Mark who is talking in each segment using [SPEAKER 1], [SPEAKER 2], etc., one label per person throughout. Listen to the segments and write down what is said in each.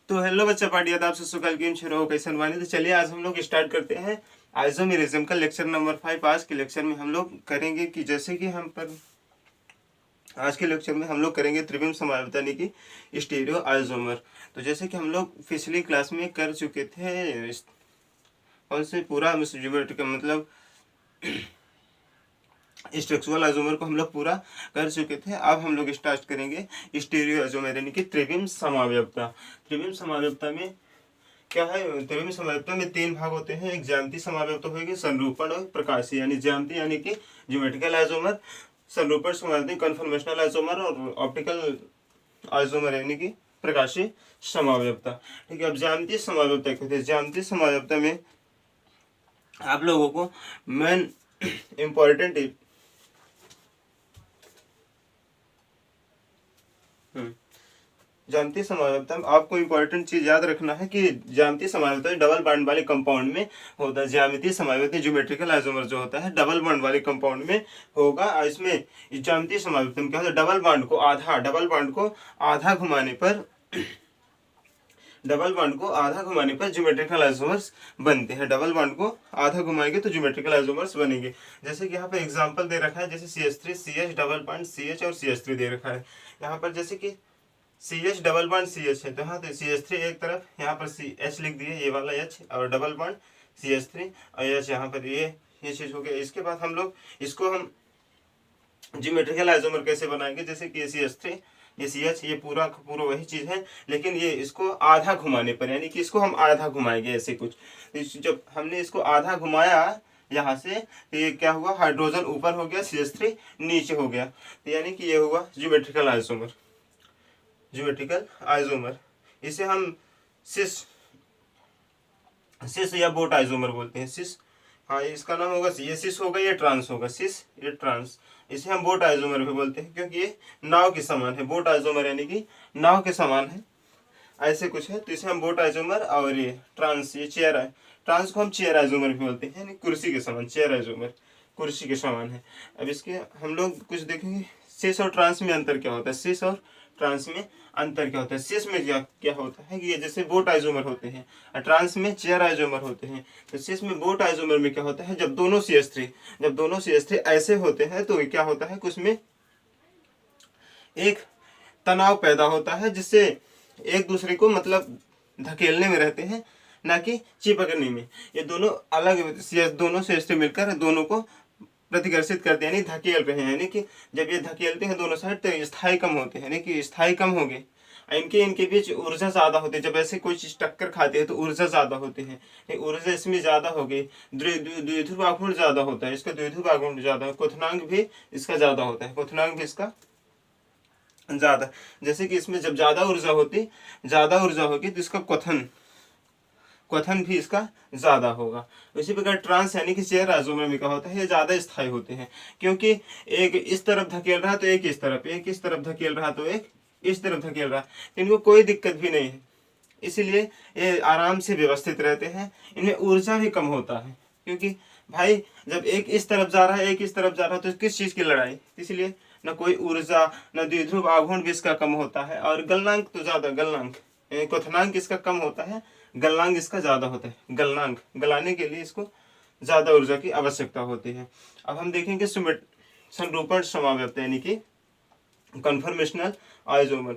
[SPEAKER 1] तो हेलो बच्चा पार्टी आप ससुकाल गेम छो कैसन वानी। तो चलिए आज हम लोग स्टार्ट करते हैं आइसोमेरिज्म का लेक्चर नंबर 5। आज के लेक्चर में हम लोग करेंगे कि जैसे कि आज के लेक्चर में हम लोग करेंगे त्रिविम समायोजन यानी कि स्टीरियो आइसोमर। तो जैसे कि हम लोग पिछली क्लास में कर चुके थे कौन से पूरा ज्योमेट्री का मतलब स्ट्रक्चरल आइसोमर को हम लोग पूरा कर चुके थे। अब हम लोग स्टार्ट करेंगे स्टीरियो आइसोमर यानी कि त्रिविम समावयवता। त्रिविम समावयवता में क्या है? त्रिविम समावयवता में तीन भाग होते हैं। एक ज्यामितीय समावयवता होगी, संरूपण और प्रकाशीय। यानी ज्यामितीय यानी कि ज्योमेट्रिकल आइसोमर, संरूपण समावयवता कन्फॉर्मेशनल आइसोमर और ऑप्टिकल आइसोमर यानी कि प्रकाशीय समावयवता। ठीक है, अब ज्यामितीय समावयवता कहते हैं। ज्यामितीय समावयवता में आप लोगों को मेन इम्पोर्टेंट ज्यामितीय समावयवता में आपको इंपॉर्टेंट चीज याद रखना है कि ज्यामितीय समावयवता डबल बॉन्ड वाले कंपाउंड में होता है। ज्यामितीय समावयवता ज्योमेट्रिकल आइसोमर जो होता है डबल बॉन्ड वाले कंपाउंड में होगा। इसमें ज्यामितीय समावयवता में क्या होता है? डबल बॉन्ड को आधा घुमाने पर ज्योमेट्रिकल आइसोमर्स बनते हैं। डबल बॉन्ड को आधा घुमाएंगे तो ज्योमेट्रिकल आइसोमर्स बनेंगे। जैसे कि यहाँ पे एग्जांपल दे रखा है, जैसे CH3 CH double bond CH और CH3 दे रखा है। यहाँ पर जैसे कि CH डबल बॉन्ड CH है तो यहाँ तो CH3 एक तरफ, यहाँ पर CH लिख दिए, ये वाला H और डबल बॉन्ड CH3 और H, यहाँ पर ये चीज हो गया। इसके बाद हम लोग इसको हम ज्योमेट्रिकल आइसोमर कैसे बनाएंगे? जैसे कि CH3 ये CH ये पूरा वही चीज है, लेकिन ये इसको आधा घुमाने पर यानी कि इसको हम आधा घुमाएंगे ऐसे कुछ। जब हमने इसको आधा घुमाया यहाँ से तो ये क्या हुआ? हाइड्रोजन ऊपर हो गया, CH3 नीचे हो गया, तो यानी कि ये हुआ ज्योमेट्रिकल आइसोमर। इसे हम सिस या बोट आइसोमर बोलते हैं। सिस, हाँ इसका नाम होगा, ये सिस होगा, ये ट्रांस होगा, सिस ये ट्रांस। इसे हम बोट आइसोमर भी बोलते हैं क्योंकि ये नाव के समान है। बोट आइसोमर यानी कि नाव के समान है, ऐसे कुछ है, तो इसे हम बोट आइसोमर। और ये ट्रांस, ये चेयर है, ट्रांस को हम चेयर आइसोमर भी बोलते हैं, यानी कुर्सी के समान। चेयर आइसोमर कुर्सी के समान है। अब इसके हम लोग कुछ देखेंगे सिस और ट्रांस में अंतर क्या होता है। सिस और ट्रांस में अंतर क्या होता है? सिस में क्या होता है कि ये जैसे बोट आइसोमर होते हैं और ट्रांस में चेयर आइसोमर होते हैं। तो सिस में बोट आइसोमर में क्या होता है? जब दोनों CH3 ऐसे होते हैं तो क्या होता है? कुछ में एक तनाव पैदा होता है जिससे एक दूसरे को मतलब धकेलने में रहते हैं, ना कि चिपकने में। ये दोनों अलग दोनों CH3 मिलकर दोनों को प्रतिकर्षित करते हैं, यानी धकेल रहे हैं। यानी कि जब ये धकेलते हैं दोनों साइड तो स्थायी कम होते हैं, यानी कि स्थायी कम हो गए। इनके बीच ऊर्जा ज्यादा होती है। जब ऐसे कोई चीज टक्कर खाती है तो ऊर्जा ज्यादा होती है, ऊर्जा इसमें ज्यादा हो गई। द्विध्रुव आघूर्ण ज्यादा होता है, इसका द्विध्रुव आघूर्ण ज्यादा है। क्वथनांक भी इसका ज्यादा होता है, क्वथनांक भी इसका ज्यादा। जैसे कि इसमें जब ज्यादा ऊर्जा होगी तो इसका क्वथन भी इसका ज्यादा होगा। इसी प्रकार ट्रांस यानी कि चेयर आइसोमर में क्या होता है? ये ज्यादा स्थायी होते हैं, क्योंकि एक इस तरफ धकेल रहा तो एक इस तरफ धकेल रहा तो एक इस तरफ धकेल रहा, इनको कोई दिक्कत भी नहीं है, इसीलिए ये आराम से व्यवस्थित रहते हैं। इनमें ऊर्जा भी कम होता है, क्योंकि भाई जब एक इस तरफ जा रहा है एक इस तरफ जा रहा है तो किस चीज की लड़ाई? इसलिए न कोई ऊर्जा न द्विध्रुव आघूर्ण भी इसका कम होता है। और गलनांक तो ज्यादा, क्वथनांक इसका कम होता है, गलनांक इसका ज्यादा होता है। गलाने के लिए इसको ज्यादा ऊर्जा की आवश्यकता होती है। अब हम देखेंगे संरूपण समावयवता यानी कि कन्फॉर्मेशनल आइसोमर।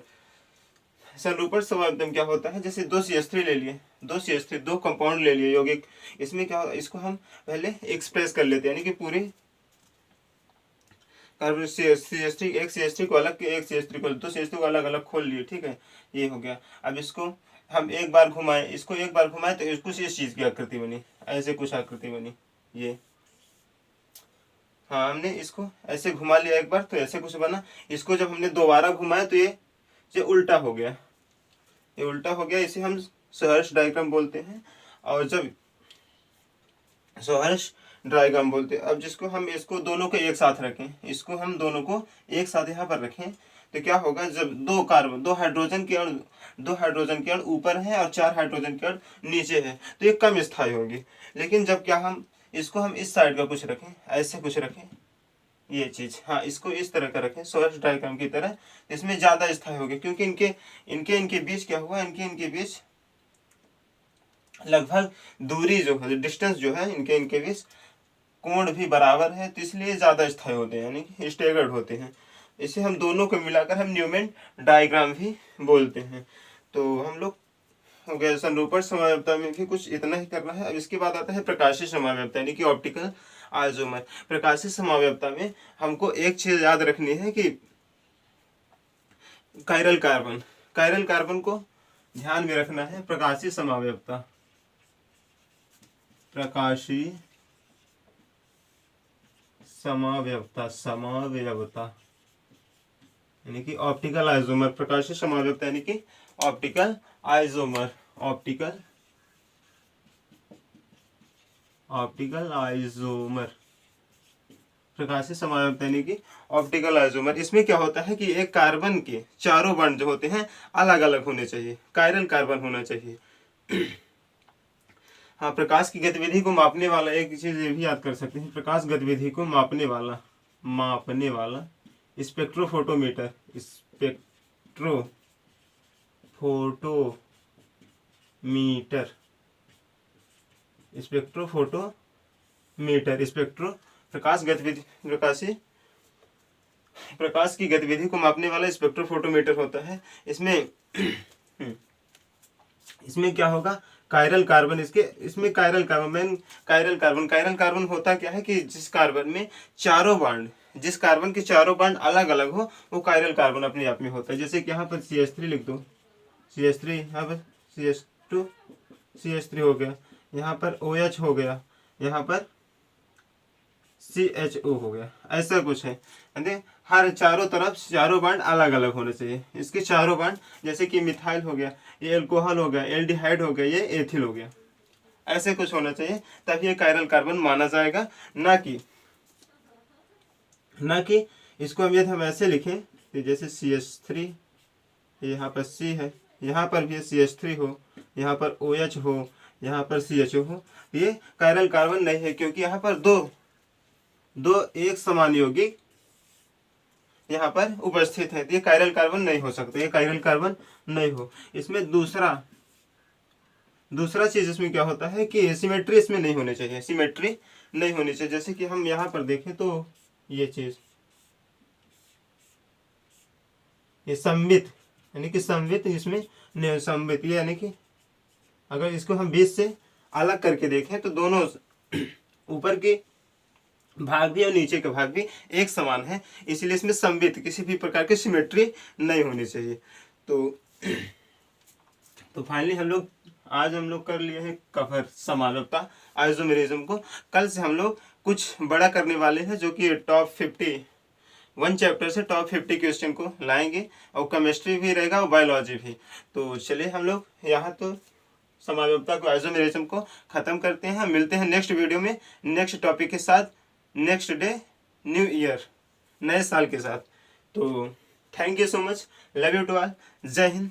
[SPEAKER 1] संरूपण समावयवता में क्या होता है? जैसे दो CH3 दो कंपाउंड ले लिए यौगिक। इसमें क्या होगा? इसको हम पहले एक्सप्रेस कर लेते हैं, यानी कि पूरे CH3 एक CH3 को अलग, एक CH3 को दो CH3 को अलग अलग खोल लिए। ठीक है, ये हो गया। अब इसको हम एक बार घुमाए तो इसको इस चीज की आकृति बनी, ऐसे कुछ आकृति बनी ये। हाँ, हमने इसको ऐसे घुमा लिया एक बार तो ऐसे कुछ बना। इसको जब हमने दोबारा घुमाया तो ये उल्टा हो गया, इसे हम सहर्ष डायग्राम बोलते हैं। और जब सहर्ष डायग्राम बोलते हैं, अब जिसको हम इसको दोनों को एक साथ रखें, यहाँ पर रखें तो क्या होगा? जब दो हाइड्रोजन के अणु ऊपर है और 4 हाइड्रोजन के अणु नीचे है तो ये कम स्थायी होगी। लेकिन जब क्या हम इसको इस साइड का कुछ रखें, ऐसे कुछ रखें, ये चीज, हाँ इसको इस तरह का रखें सोर्स डायग्राम की तरह, इसमें ज्यादा स्थायी हो गया क्योंकि इनके बीच क्या हुआ, इनके बीच लगभग दूरी जो है, डिस्टेंस जो है इनके बीच कोण भी बराबर है, तो इसलिए ज्यादा स्थायी होते हैं, यानी कि स्टेगर्ड होते हैं। इसे हम दोनों को मिलाकर हम न्यूमैन डायग्राम भी बोलते हैं। तो हम लोग हो गया संरूपण समव्यवता में भी कुछ इतना ही करना है। अब इसके बाद आता है प्रकाशीय समव्यवता यानी कि ऑप्टिकल आइसोमर। प्रकाशीय समव्यवता में हमको एक चीज याद रखनी है कि कायरल कार्बन को ध्यान में रखना है। प्रकाशीय समव्यवता, प्रकाशीय समाव्यवता यानी कि ऑप्टिकल आइसोमर। प्रकाशीय समाव्यवता यानी कि ऑप्टिकल आइसोमर, ऑप्टिकल आइसोमर, प्रकाशीय समाव्यवता यानी कि ऑप्टिकल आइसोमर। इसमें क्या होता है कि एक कार्बन के चारों बॉन्ड जो होते हैं अलग अलग होने चाहिए, कायरल कार्बन होना चाहिए। हाँ, प्रकाश की गतिविधि को मापने वाला एक चीज ये भी याद कर सकते हैं, प्रकाश गतिविधि को मापने वाला स्पेक्ट्रोफोटोमीटर, प्रकाश की गतिविधि को मापने वाला स्पेक्ट्रोफोटोमीटर होता है। इसमें क्या होगा, कायरल कार्बन, इसमें कायरल कार्बन होता क्या है कि जिस कार्बन के चारों बांड अलग अलग हो वो कायरल कार्बन अपने आप में होता है। जैसे कि यहाँ पर CH3 लिख दो, CH3, यहाँ पर CH2 CH3 हो गया, यहाँ पर OH हो गया, यहाँ पर CHO हो गया, ऐसा कुछ है। हर चारों तरफ चारों बांड अलग अलग होने चाहिए। इसके चारों बांड जैसे कि मिथाइल हो गया, ये अल्कोहल हो गया, एल्डिहाइड हो गया, ये एथिल हो गया, ऐसे कुछ होना चाहिए, तभी ये कायरल कार्बन माना जाएगा। ना कि इसको यदि हम ऐसे लिखें तो जैसे CH3, यहाँ पर C है, यहाँ पर भी CH3 हो, यहाँ पर OH हो, यहाँ पर CHO हो, ये कायरल कार्बन नहीं है क्योंकि यहाँ पर दो एक समान यौगिक यहाँ पर उपस्थित है, ये कायरल कार्बन नहीं हो सकते, ये कायरल कार्बन नहीं हो। इसमें दूसरा चीज इसमें क्या होता है कि सिमेट्री इसमें नहीं होनी चाहिए, सिमेट्री नहीं होनी चाहिए। जैसे कि हम यहाँ पर देखें तो ये चीज, ये सममित यानी कि सममित, इसमें नहीं सममित, ये यानी कि अगर इसको हम बीच से अलग करके देखें तो दोनों ऊपर के भाग भी और नीचे के भाग भी एक समान है, इसलिए इसमें सममित किसी भी प्रकार की सिमेट्री नहीं होनी चाहिए। तो फाइनली आज हम लोग कर लिए हैं कवर समव्यवता आइसोमेरिज्म को। कल से हम लोग कुछ बड़ा करने वाले हैं जो कि टॉप 50 1 चैप्टर से टॉप 50 क्वेश्चन को लाएंगे, और केमिस्ट्री भी रहेगा और बायोलॉजी भी। तो चलिए हम लोग यहाँ तो समव्यवता को आइसोमेरिज्म को खत्म करते हैं। मिलते हैं नेक्स्ट वीडियो में नेक्स्ट टॉपिक के साथ, नेक्स्ट डे न्यू ईयर, नए साल के साथ। तो thank you so much, love you to all, जय हिंद।